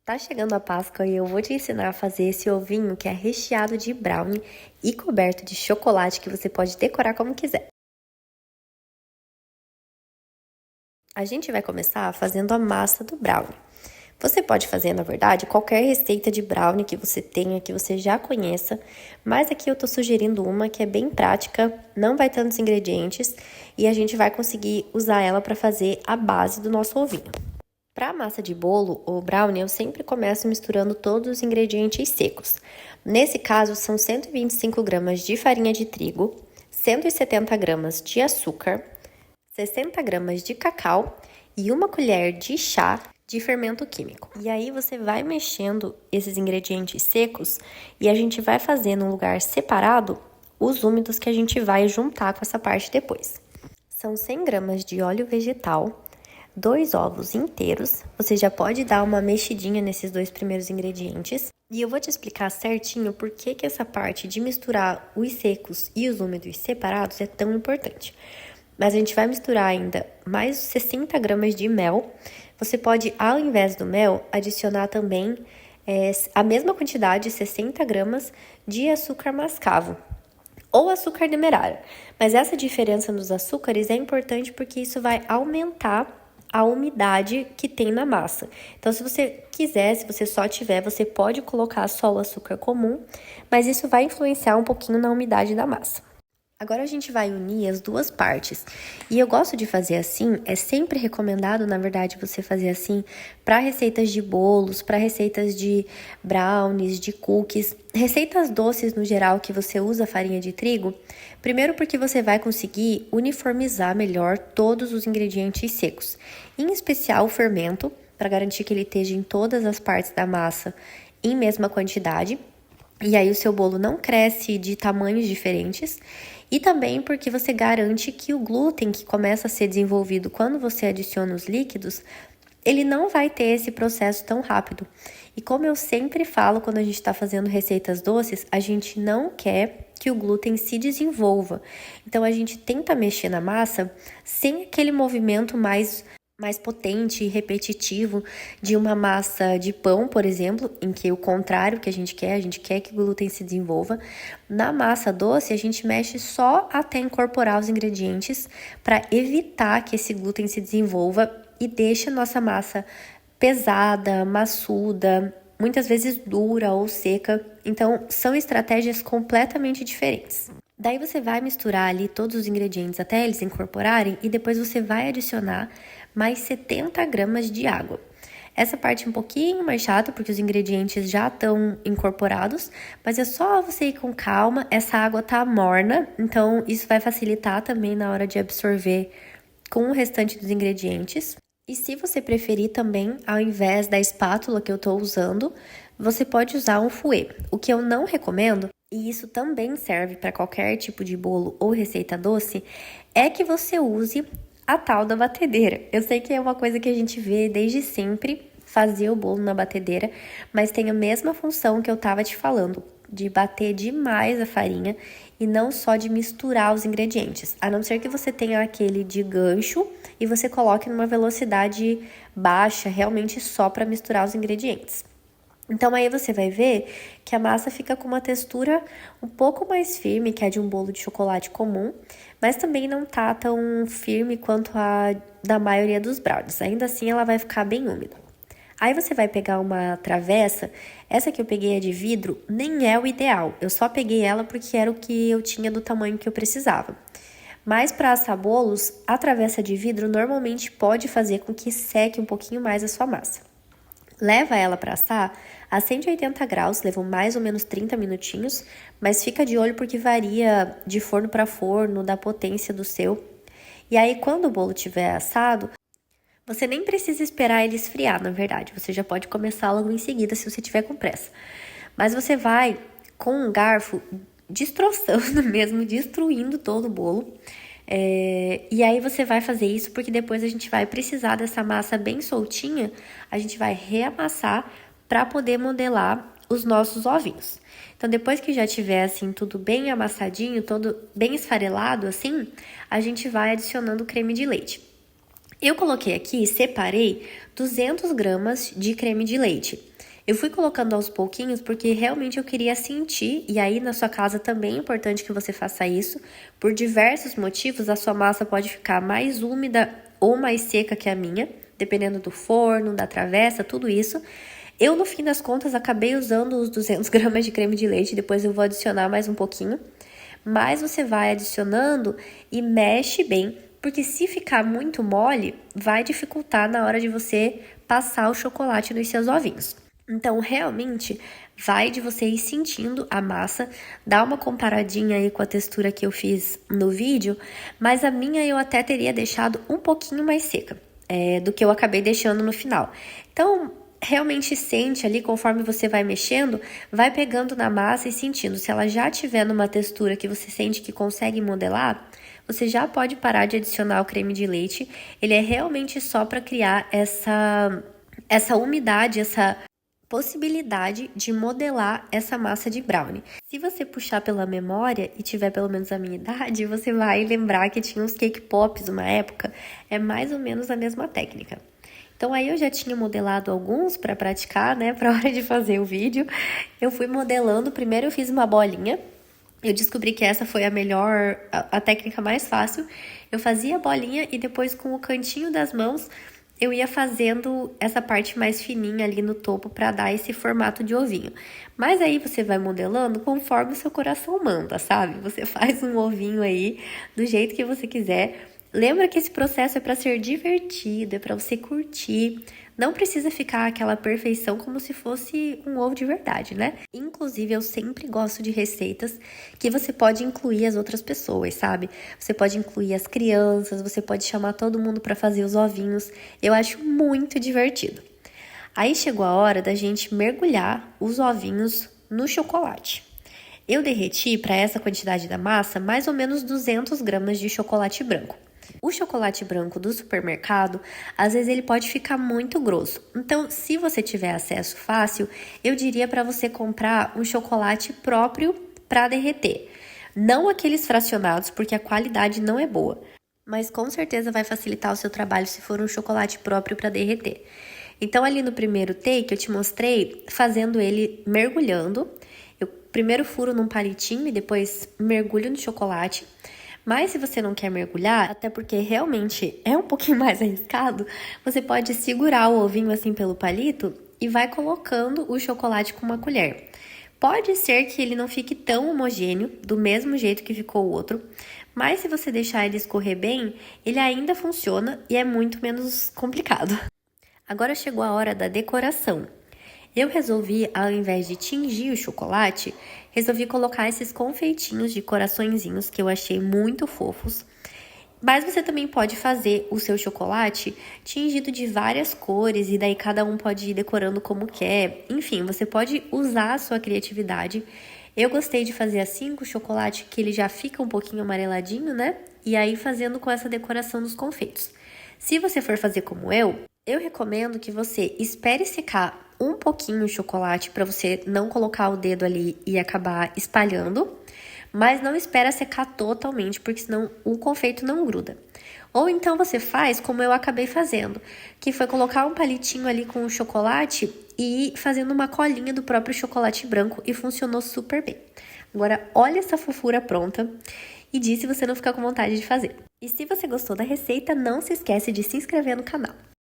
Tá chegando a Páscoa e eu vou te ensinar a fazer esse ovinho que é recheado de brownie e coberto de chocolate que você pode decorar como quiser. A gente vai começar fazendo a massa do brownie. Você pode fazer, na verdade, qualquer receita de brownie que você tenha, que você já conheça, mas aqui eu tô sugerindo uma que é bem prática, não vai tantos ingredientes e a gente vai conseguir usar ela para fazer a base do nosso ovinho. Para a massa de bolo ou brownie, eu sempre começo misturando todos os ingredientes secos. Nesse caso, são 125 gramas de farinha de trigo, 170 gramas de açúcar, 60 gramas de cacau e uma colher de chá de fermento químico. E aí você vai mexendo esses ingredientes secos e a gente vai fazer num lugar separado os úmidos que a gente vai juntar com essa parte depois. São 100 gramas de óleo vegetal, 2 ovos inteiros, você já pode dar uma mexidinha nesses dois primeiros ingredientes. E eu vou te explicar certinho por que essa parte de misturar os secos e os úmidos separados é tão importante. Mas a gente vai misturar ainda mais 60 gramas de mel. Você pode, ao invés do mel, adicionar também a mesma quantidade, 60 gramas, de açúcar mascavo ou açúcar demerara. Mas essa diferença nos açúcares é importante porque isso vai aumentar a umidade que tem na massa. Então, se você quiser, se você só tiver, você pode colocar só o açúcar comum, mas isso vai influenciar um pouquinho na umidade da massa. Agora a gente vai unir as duas partes. E eu gosto de fazer assim, é sempre recomendado, na verdade, você fazer assim para receitas de bolos, para receitas de brownies, de cookies, receitas doces no geral que você usa farinha de trigo. Primeiro porque você vai conseguir uniformizar melhor todos os ingredientes secos, em especial o fermento, para garantir que ele esteja em todas as partes da massa em mesma quantidade. E aí o seu bolo não cresce de tamanhos diferentes. E também porque você garante que o glúten que começa a ser desenvolvido quando você adiciona os líquidos, ele não vai ter esse processo tão rápido. E como eu sempre falo quando a gente está fazendo receitas doces, a gente não quer que o glúten se desenvolva. Então a gente tenta mexer na massa sem aquele movimento mais potente e repetitivo de uma massa de pão, por exemplo, em que o contrário que a gente quer que o glúten se desenvolva. Na massa doce, a gente mexe só até incorporar os ingredientes para evitar que esse glúten se desenvolva e deixe a nossa massa pesada, maçuda, muitas vezes dura ou seca. Então, são estratégias completamente diferentes. Daí você vai misturar ali todos os ingredientes até eles incorporarem e depois você vai adicionar mais 70 gramas de água. Essa parte é um pouquinho mais chata porque os ingredientes já estão incorporados, mas é só você ir com calma, essa água tá morna, então isso vai facilitar também na hora de absorver com o restante dos ingredientes. E se você preferir também, ao invés da espátula que eu tô usando, você pode usar um fouet. O que eu não recomendo, e isso também serve para qualquer tipo de bolo ou receita doce, é que você use a tal da batedeira. Eu sei que é uma coisa que a gente vê desde sempre, fazer o bolo na batedeira, mas tem a mesma função que eu tava te falando, de bater demais a farinha e não só de misturar os ingredientes. A não ser que você tenha aquele de gancho e você coloque numa velocidade baixa, realmente só para misturar os ingredientes. Então aí você vai ver que a massa fica com uma textura um pouco mais firme que a de um bolo de chocolate comum, mas também não tá tão firme quanto a da maioria dos brownies. Ainda assim ela vai ficar bem úmida. Aí você vai pegar uma travessa, essa que eu peguei é de vidro, nem é o ideal. Eu só peguei ela porque era o que eu tinha do tamanho que eu precisava. Mas para assar bolos, a travessa de vidro normalmente pode fazer com que seque um pouquinho mais a sua massa. Leva ela para assar a 180 graus, levam mais ou menos 30 minutinhos, mas fica de olho porque varia de forno para forno, da potência do seu. E aí, quando o bolo estiver assado, você nem precisa esperar ele esfriar, na verdade. Você já pode começar logo em seguida, se você tiver com pressa. Mas você vai, com um garfo, destroçando mesmo, destruindo todo o bolo. E aí você vai fazer isso porque depois a gente vai precisar dessa massa bem soltinha, a gente vai reamassar para poder modelar os nossos ovinhos. Então, depois que já tiver assim tudo bem amassadinho, todo bem esfarelado assim, a gente vai adicionando creme de leite. Eu coloquei aqui, separei 200 gramas de creme de leite. Eu fui colocando aos pouquinhos porque realmente eu queria sentir, e aí na sua casa também é importante que você faça isso. Por diversos motivos, a sua massa pode ficar mais úmida ou mais seca que a minha, dependendo do forno, da travessa, tudo isso. Eu, no fim das contas, acabei usando os 200 gramas de creme de leite, depois eu vou adicionar mais um pouquinho. Mas você vai adicionando e mexe bem, porque se ficar muito mole, vai dificultar na hora de você passar o chocolate nos seus ovinhos. Então, realmente, vai de você ir sentindo a massa, dá uma comparadinha aí com a textura que eu fiz no vídeo, mas a minha eu até teria deixado um pouquinho mais seca, do que eu acabei deixando no final. Então, realmente sente ali, conforme você vai mexendo, vai pegando na massa e sentindo. Se ela já tiver numa textura que você sente que consegue modelar, você já pode parar de adicionar o creme de leite. Ele é realmente só para criar essa umidade, essa possibilidade de modelar essa massa de brownie. Se você puxar pela memória e tiver pelo menos a minha idade, você vai lembrar que tinha uns cake pops uma época, é mais ou menos a mesma técnica. Então aí eu já tinha modelado alguns para praticar, né, para hora de fazer o vídeo. Eu fui modelando, primeiro eu fiz uma bolinha. Eu descobri que essa foi a melhor, a técnica mais fácil. Eu fazia a bolinha e depois com o cantinho das mãos eu ia fazendo essa parte mais fininha ali no topo para dar esse formato de ovinho. Mas aí você vai modelando conforme o seu coração manda, sabe? Você faz um ovinho aí do jeito que você quiser. Lembra que esse processo é para ser divertido, é para você curtir. Não precisa ficar aquela perfeição como se fosse um ovo de verdade, né? Inclusive, eu sempre gosto de receitas que você pode incluir as outras pessoas, sabe? Você pode incluir as crianças, você pode chamar todo mundo para fazer os ovinhos. Eu acho muito divertido. Aí chegou a hora da gente mergulhar os ovinhos no chocolate. Eu derreti para essa quantidade da massa mais ou menos 200 gramas de chocolate branco. O chocolate branco do supermercado, às vezes ele pode ficar muito grosso. Então, se você tiver acesso fácil, eu diria para você comprar um chocolate próprio para derreter. Não aqueles fracionados, porque a qualidade não é boa. Mas com certeza vai facilitar o seu trabalho se for um chocolate próprio para derreter. Então, ali no primeiro take, eu te mostrei fazendo ele mergulhando. Eu primeiro furo num palitinho e depois mergulho no chocolate. Mas se você não quer mergulhar, até porque realmente é um pouquinho mais arriscado, você pode segurar o ovinho assim pelo palito e vai colocando o chocolate com uma colher. Pode ser que ele não fique tão homogêneo, do mesmo jeito que ficou o outro, mas se você deixar ele escorrer bem, ele ainda funciona e é muito menos complicado. Agora chegou a hora da decoração. Eu resolvi, ao invés de tingir o chocolate, resolvi colocar esses confeitinhos de coraçõezinhos que eu achei muito fofos. Mas você também pode fazer o seu chocolate tingido de várias cores e daí cada um pode ir decorando como quer. Enfim, você pode usar a sua criatividade. Eu gostei de fazer assim com o chocolate que ele já fica um pouquinho amareladinho, né? E aí fazendo com essa decoração dos confeitos. Se você for fazer como eu recomendo que você espere secar um pouquinho o chocolate para você não colocar o dedo ali e acabar espalhando, mas não espera secar totalmente, porque senão o confeito não gruda. Ou então você faz como eu acabei fazendo, que foi colocar um palitinho ali com o chocolate e ir fazendo uma colinha do próprio chocolate branco e funcionou super bem. Agora, olha essa fofura pronta e diz se você não ficar com vontade de fazer. E se você gostou da receita, não se esquece de se inscrever no canal.